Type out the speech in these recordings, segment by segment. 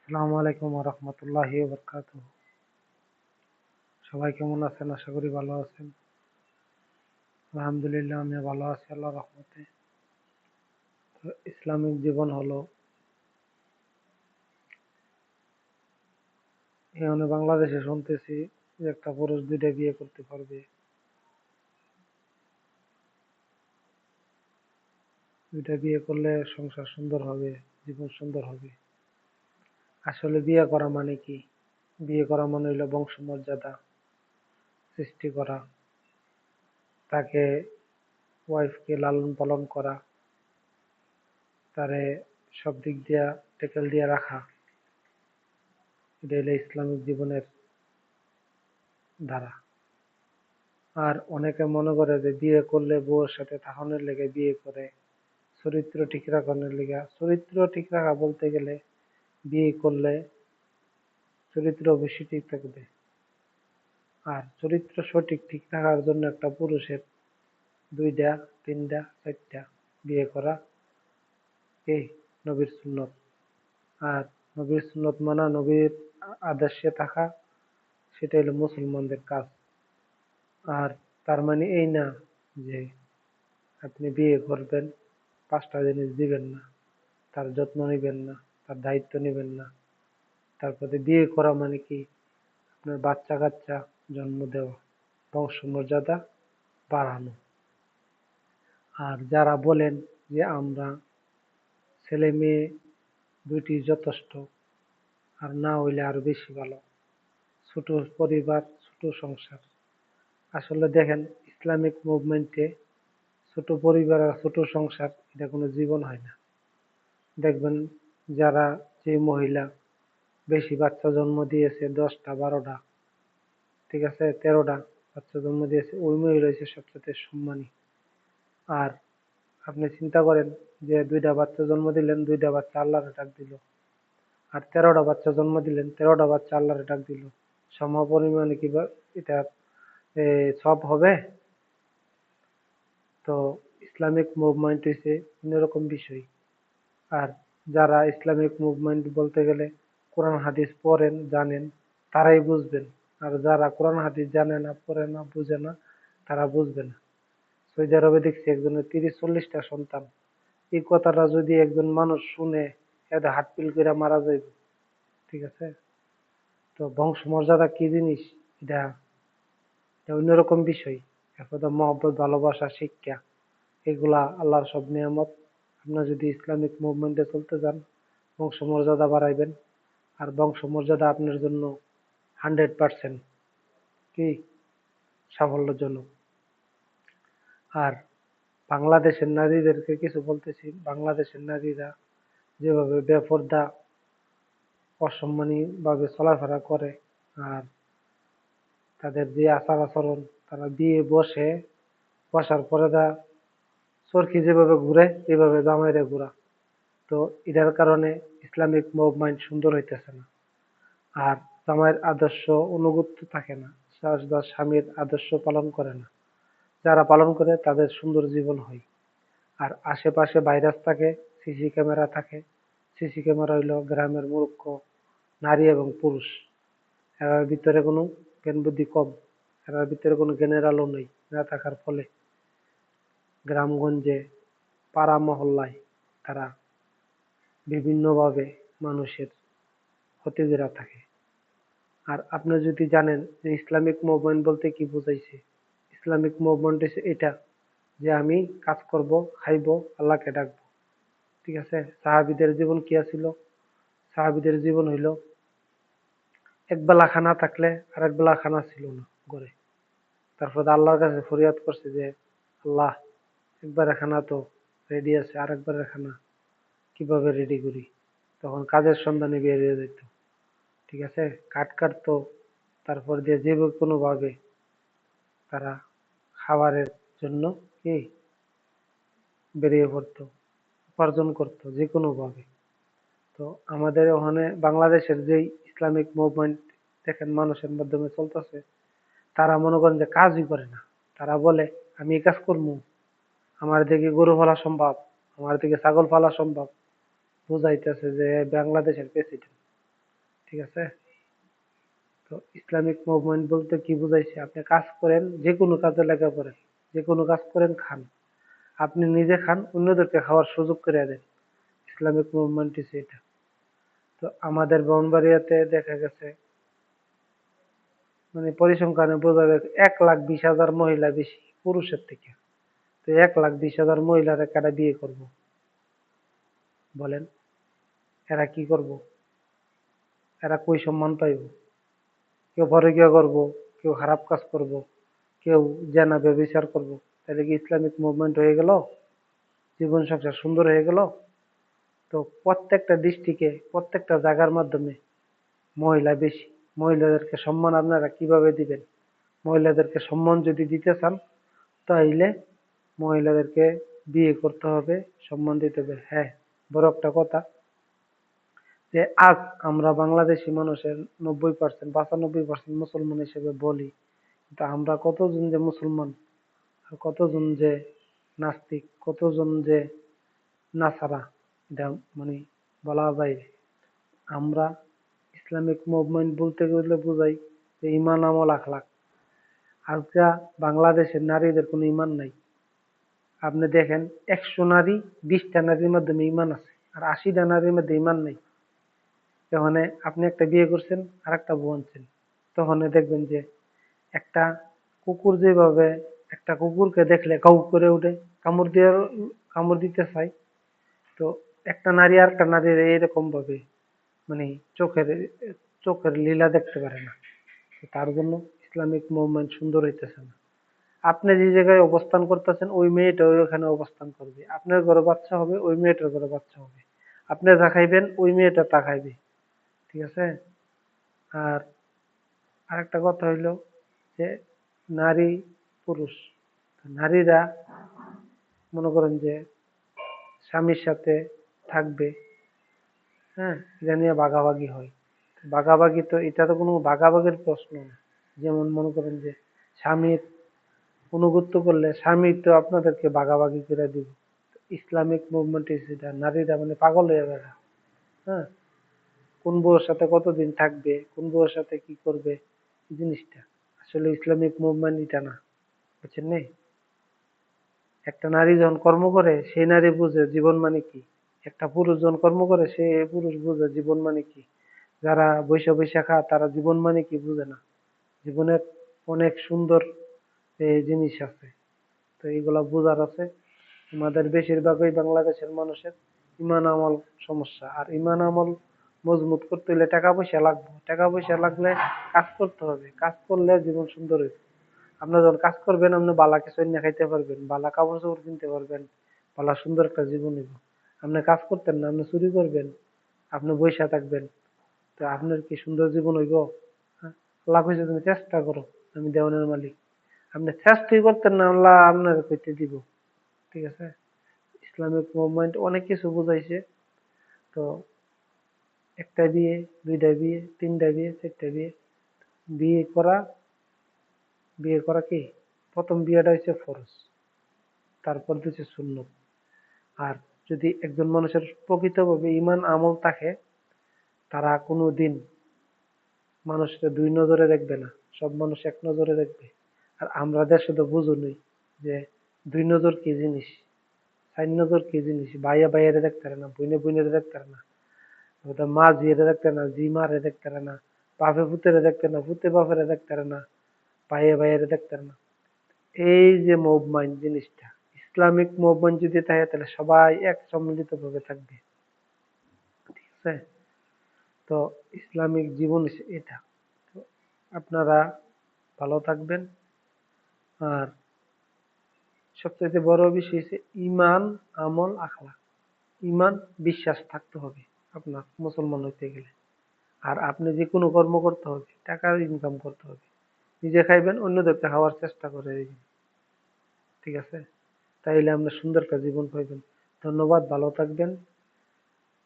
আসসালামু আলাইকুম রহমতুল্লাহি বরকাতুহ। সবাই কেমন আছেন? আশা করি ভালো আছেন। আলহামদুলিল্লাহ, আমি ভালো আছি আল্লাহ রহমতে। তো ইসলামিক জীবন হলো এখানে বাংলাদেশে শুনতেছি যে একটা পুরুষ দুইটা বিয়ে করতে পারবে, দুইটা বিয়ে করলে সংসার সুন্দর হবে, জীবন সুন্দর হবে। আসলে বিয়ে করা মানে কি? বিয়ে করা মানে হইলো বংশমর্যাদা সৃষ্টি করা, তাকে ওয়াইফকে লালন পালন করা, তারে সব দিক দিয়া টেকেল দিয়া রাখা। এটা হলো ইসলামিক জীবনের ধারা। আর অনেকে মনে করে যে বিয়ে করলে বউয়ের সাথে থাকানোর লেগে বিয়ে করে, চরিত্র ঠিক রাখানোর লেগে। চরিত্র ঠিক রাখা বলতে গেলে বিয়ে করলে চরিত্র অবশ্যই ঠিক থাকবে। আর চরিত্র সঠিক ঠিক রাখার জন্য একটা পুরুষের দুইটা, তিনটা, চারটা বিয়ে করা এই নবীর সুন্নত। আর নবীর সুন্নত মানা, নবীর আদর্শে থাকা, সেটা হলো মুসলমানদের কাজ। আর তার মানে এই না যে আপনি বিয়ে করবেন, পাঁচটা জিনিস দিবেন না, তার যত্ন নিবেন না, তার দায়িত্ব নিবেন না। তারপরে বিয়ে করা মানে কি? আপনার বাচ্চা কাচ্চা জন্ম দেওয়া, বংশমর্যাদা বাড়ানো। আর যারা বলেন যে আমরা ছেলে মেয়ে দুইটি যথেষ্ট, আর না হইলে আরো বেশি ভালো, ছোট পরিবার ছোট সংসার। আসলে দেখেন, ইসলামিক মুভমেন্টে ছোট পরিবার আর ছোট সংসার এটা কোনো জীবন হয় না। দেখবেন যারা, যে মহিলা বেশি বাচ্চা জন্ম দিয়েছে, 10টা 12টা, ঠিক আছে, 13টা বাচ্চা জন্ম দিয়েছে, ওই মহিলা হচ্ছে সবচেয়ে সম্মানী। আর আপনি চিন্তা করেন যে দুইটা বাচ্চা জন্ম দিলেন, দুইটা বাচ্চা আল্লাহরে ডাক দিল, আর 13টা বাচ্চা জন্ম দিলেন, 13টা বাচ্চা আল্লাহরে ডাক দিল, সম পরিমাণে কি এটা সব হবে? তো ইসলামিক মুভমেন্ট হচ্ছে অন্যরকম বিষয়। আর যারা ইসলামিক মুভমেন্ট বলতে গেলে কোরআন হাদিস পড়েন, জানেন, তারাই বুঝবেন। আর যারা কোরআন হাদিস জানে না, পড়ে না, বুঝে না, তারা বুঝবে না। সৌদি আরবে দেখছি একজনের 30-40টা সন্তান। এই কথাটা যদি একজন মানুষ শুনে, এদের হাত পিল করে মারা যাইবে। ঠিক আছে? তো বংশমর্যাদা কি জিনিস, এটা এটা অন্যরকম বিষয়। এরপর মহব্বত, ভালোবাসা, শিক্ষা, এগুলা আল্লাহর সব নিয়ামত। আপনার যদি ইসলামিক মুভমেন্টে চলতে যান, বংশমর্যাদা বাড়াইবেন। আর বংশমর্যাদা আপনার জন্য 100% কি সাফল্যজনক। আর বাংলাদেশের নারীদেরকে কিছু বলতেছি। বাংলাদেশের নারীরা যেভাবে বেপরদা, অসম্মানী ভাবে চলাফেরা করে, আর তাদের যে আচার আচরণ, তারা বিয়ে বসার পরে চরকি যেভাবে ঘুরে, এইভাবে জামাইরে ঘুরা। তো এটার কারণে ইসলামিক মুভমেন্ট সুন্দর হইতেছে না। আর জামাইয়ের আদর্শ অনুগত্য থাকে না, স্বামীর আদর্শ পালন করে না। যারা পালন করে তাদের সুন্দর জীবন হয়। আর আশেপাশে ভাইরাস থাকে, সিসি ক্যামেরা থাকে। সিসি ক্যামেরা হইল গ্রামের মূর্খ নারী এবং পুরুষ। এর ভিতরে কোনো জ্ঞান বুদ্ধি কম, এর ভিতরে কোনো জ্ঞানের আলো নেই। না থাকার ফলে গ্রামগঞ্জে, পাড়া মহল্লায় তারা বিভিন্নভাবে মানুষের ক্ষতি করে থাকে। আর আপনি যদি জানেন যে ইসলামিক মুভমেন্ট বলতে কি বুঝাইছে, ইসলামিক মুভমেন্ট হচ্ছে এটা যে আমি কাজ করব, খাইবো, আল্লাহকে ডাকবো। ঠিক আছে? সাহাবীদের জীবন কি ছিল? সাহাবীদের জীবন হইল একবেলা খানা থাকলে আর একবেলা খানা ছিল না ঘরে। তারপর আল্লাহর কাছে ফরিয়াদ করছে যে আল্লাহ, একবারে খানা তো রেডি আছে, আর একবারের খানা কিভাবে রেডি করি? তখন কাজের সন্ধানে বেরিয়ে যেত। ঠিক আছে? কাঠ কাটতো, তারপর দিয়ে যে কোনো ভাবে তারা খাবারের জন্য কি বেরিয়ে পড়তো, উপার্জন করতো যে কোনো ভাবে। তো আমাদের ওখানে বাংলাদেশের যেই ইসলামিক মুভমেন্ট দেখেন মানুষের মাধ্যমে চলতেছে, তারা মনে করেন যে কাজই করে না। তারা বলে আমি এই কাজ করবো, আমার দিকে গরু পালা সম্ভব, আমার দিকে ছাগল পালা সম্ভব। বুঝাইতেছে যে বাংলাদেশের প্রেসিডেন্ট। ঠিক আছে? তো ইসলামিক মুভমেন্ট বলতে কি বুঝাইছে? আপনি কাজ করেন, যে কোনো কাজে লেগে পড়েন, যে কোনো কাজ করেন, খান, আপনি নিজে খান, অন্যদেরকে খাওয়ার সুযোগ করে দেন। ইসলামিক মুভমেন্ট হচ্ছে এটা। তো আমাদের ব্রাহ্মণবাড়িয়াতে দেখা গেছে, মানে পরিসংখ্যানে বোঝা গেছে 1,20,000 মহিলা বেশি পুরুষের থেকে। তো 1,20,000 মহিলারা কারা বিয়ে করব বলেন? এরা কি করব? এরা কই সম্মান পাইব? কেউ পরকীয়া করব, কেউ খারাপ কাজ করব, কেউ জেনা ব্যভিচার করব। তাহলে কি ইসলামিক মুভমেন্ট হয়ে গেল? জীবন সংসার সুন্দর হয়ে গেল? তো প্রত্যেকটা ডিস্ট্রিক্টে, প্রত্যেকটা জায়গার মাধ্যমে মহিলা বেশি। মহিলাদেরকে সম্মান আপনারা কিভাবে দিবেন? মহিলাদেরকে সম্মান যদি দিতে চান, তাইলে মহিলাদেরকে বিয়ে করতে হবে, সম্মান দিতে হবে। হ্যাঁ, বড় একটা কথা, যে আজ আমরা বাংলাদেশি মানুষের 90%, 95% মুসলমান হিসেবে বলি, কিন্তু আমরা কতজন যে মুসলমান আর কতজন যে নাস্তিক, কতজন যে নাসারা, এটা মানে বলা বাইরে। আমরা ইসলামিক মুভমেন্ট বলতে গেলে বুঝাই যে ইমান, আমল, আখলাক। আজকে বাংলাদেশের নারীদের কোনো ইমান নাই। আপনি দেখেন, 100 নারী, 20টা নারীর মাধ্যমে ইমান আছে, আর 80টা নারীর মধ্যে ইমান নাই। যখন আপনি একটা বিয়ে করছেন আর একটা বউ আনছেন, তখন দেখবেন যে একটা কুকুর যেভাবে একটা কুকুরকে দেখলে কাউ করে উঠে, কামড় দিয়ে, কামড় দিতে চায়, তো একটা নারী আর একটা নারীর এরকম ভাবে মানে চোখের চোখের লীলা দেখতে পারে না। তার জন্য ইসলামিক মুভমেন্ট সুন্দর হইতেছে না। আপনি যে জায়গায় অবস্থান করতেছেন, ওই মেয়েটা ওখানে অবস্থান করবে। আপনার ঘরে বাচ্চা হবে, ওই মেয়েটার ঘরে বাচ্চা হবে। আপনি যা খাইবেন, ওই মেয়েটা তা খাইবে। ঠিক আছে? আর আরেকটা কথা হইলো যে নারী পুরুষ, নারীরা মনে করেন যে স্বামীর সাথে থাকবে, হ্যাঁ, এটা নিয়ে ভাগাভাগি হয়। ভাগাভাগি তো, এটা তো কোনো ভাগাভাগির প্রশ্ন না। যেমন মনে করেন যে স্বামীর অনুগত্য করলে স্বামী তো আপনাদেরকে ভাগাভাগি করে দিব। ইসলামিক মুভমেন্ট সেটা, নারীরা মানে পাগল হয়ে গেছে। হ্যাঁ, কোন বউয়ের সাথে কতদিন থাকবে, কোন বউয়ের সাথে কি করবে, এই জিনিসটা আসলে ইসলামিক মুভমেন্ট এটা না। বুঝছেন নি? একটা নারী যখন কর্ম করে, সেই নারী বুঝে জীবন মানে কি। একটা পুরুষ যখন কর্ম করে, সে পুরুষ বুঝে জীবন মানে কি। যারা বৈশা বৈশা খায়, তারা জীবন মানে কি বুঝে না। জীবনের অনেক সুন্দর জিনিস আছে, তো এইগুলা বোঝার আছে। আমাদের বেশিরভাগই বাংলাদেশের মানুষের ইমান আমল সমস্যা। আর ইমান আমল মজবুত করতে হলে টাকা পয়সা লাগবে। টাকা পয়সা লাগলে কাজ করতে হবে, কাজ করলে জীবন সুন্দর হইবে। আপনি যখন কাজ করবেন, আপনি বালা কিছু এনে খাইতে পারবেন, বালা কাপড় চোপড় কিনতে পারবেন, বালা সুন্দর একটা জীবন হইব। আপনি কাজ করতেন না, আপনি চুরি করবেন, আপনি বইসা থাকবেন, তো আপনার কি সুন্দর জীবন হইব? হ্যাঁ? আল্লাহ কইছে তুমি চেষ্টা করো, আমি দেওয়ানের মালিক। আপনি চেষ্টাই করতেন না, আল্লাহ আপনার কইতে দিব। ঠিক আছে? ইসলামিক মুভমেন্ট অনেক কিছু বুঝাইছে। তো একটা বিয়ে, দুইটা বিয়ে, তিনটা বিয়ে, চারটা বিয়ে, বিয়ে করা, বিয়ে করা কি, প্রথম বিয়েটা হচ্ছে ফরজ, তারপর হচ্ছে সুন্নত। আর যদি একজন মানুষের প্রকৃতভাবে ইমান আমল থাকে, তারা কোনো দিন মানুষকে দুই নজরে দেখবে না, সব মানুষ এক নজরে দেখবে। আর আমরা দেশে তো বুঝুনই যে দুই নজর কি জিনিস, চার নজর কি জিনিস। ভাইয়া ভাইয়ারে দেখতে পারে না, বইনে বইনেরে দেখতে পারে না, ওটা মা জিয়েরে দেখতে পারে না, জি মারে দেখতে পারে না, বাপে পুতেরে দেখতে পারে না, পুতে বাপেরে দেখতে পারে না, ভাইয়া ভাইয়ারে দেখতে পারে না। এই যে মুভমেন্ট জিনিসটা, ইসলামিক মুভমেন্ট যদি থাকে, তাহলে সবাই এক সম্মিলিত ভাবে থাকবে। ঠিক আছে? তো ইসলামিক জীবন এটা। তো আপনারা ভালো থাকবেন। আর সবচেয়ে বড় বিষয় হচ্ছে ইমান, আমল, আখলাক। ইমান, বিশ্বাস থাকতে হবে আপনার মুসলমান হইতে গেলে। আর আপনি যে কোনো কর্ম করতে হবে, টাকা ইনকাম করতে হবে, নিজে খাইবেন, অন্যদেরকে খাওয়ার চেষ্টা করে দিবেন। ঠিক আছে? তাইলে আমরা সুন্দর একটা জীবন পাইবেন। ধন্যবাদ, ভালো থাকবেন।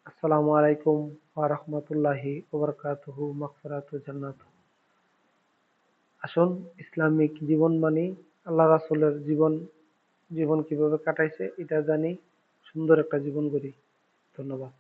আসসালামু আলাইকুম ওয়া রাহমাতুল্লাহি ওয়া বারাকাতুহু, মাগফিরাতু জান্নাতুহু। আসুন, ইসলামিক জীবন মানি, আল্লাহ রাসূলের জীবন, জীবন কিভাবে কাটাইছে এটা জানি, সুন্দর একটা জীবন গড়ি। ধন্যবাদ।